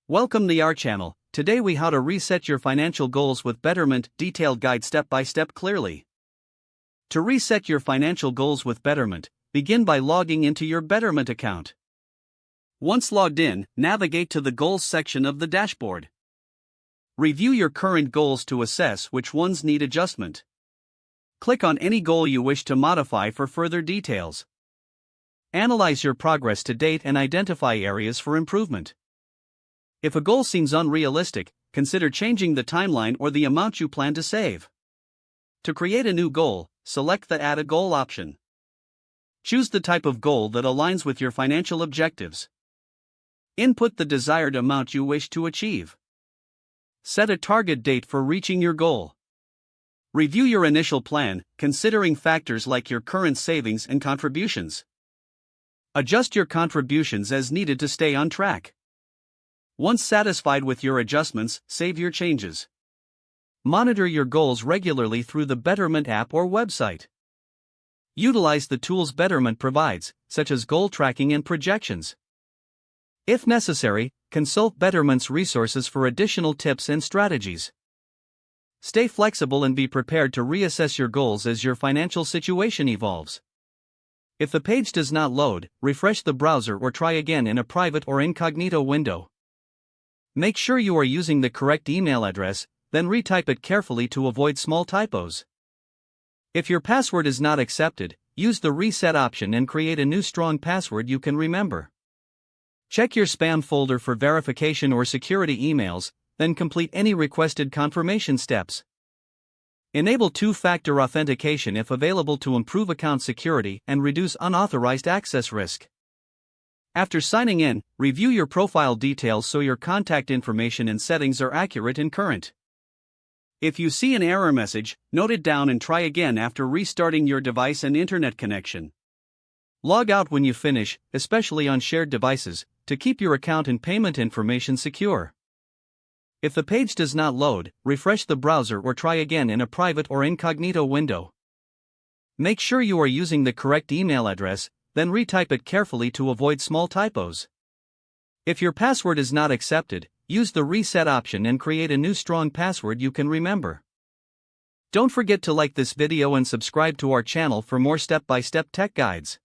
Welcome to our channel. Today we how to reset your financial goals with Betterment, detailed guide step by step clearly. To reset your financial goals with Betterment, begin by logging into your Betterment account. Once logged in, navigate to the Goals section of the dashboard. Review your current goals to assess which ones need adjustment. Click on any goal you wish to modify for further details. Analyze your progress to date and identify areas for improvement. If a goal seems unrealistic, consider changing the timeline or the amount you plan to save. To create a new goal, select the Add a Goal option. Choose the type of goal that aligns with your financial objectives. Input the desired amount you wish to achieve. Set a target date for reaching your goal. Review your initial plan, considering factors like your current savings and contributions. Adjust your contributions as needed to stay on track. Once satisfied with your adjustments, save your changes. Monitor your goals regularly through the Betterment app or website. Utilize the tools Betterment provides, such as goal tracking and projections. If necessary, consult Betterment's resources for additional tips and strategies. Stay flexible and be prepared to reassess your goals as your financial situation evolves. If the page does not load, refresh the browser or try again in a private or incognito window. Make sure you are using the correct email address, then retype it carefully to avoid small typos. If your password is not accepted, use the reset option and create a new strong password you can remember. Check your spam folder for verification or security emails, then complete any requested confirmation steps. Enable two-factor authentication if available to improve account security and reduce unauthorized access risk. After signing in, review your profile details so your contact information and settings are accurate and current. If you see an error message, note it down and try again after restarting your device and internet connection. Log out when you finish, especially on shared devices, to keep your account and payment information secure. If the page does not load, refresh the browser or try again in a private or incognito window. Make sure you are using the correct email address, then retype it carefully to avoid small typos. If your password is not accepted, use the reset option and create a new strong password you can remember. Don't forget to like this video and subscribe to our channel for more step-by-step tech guides.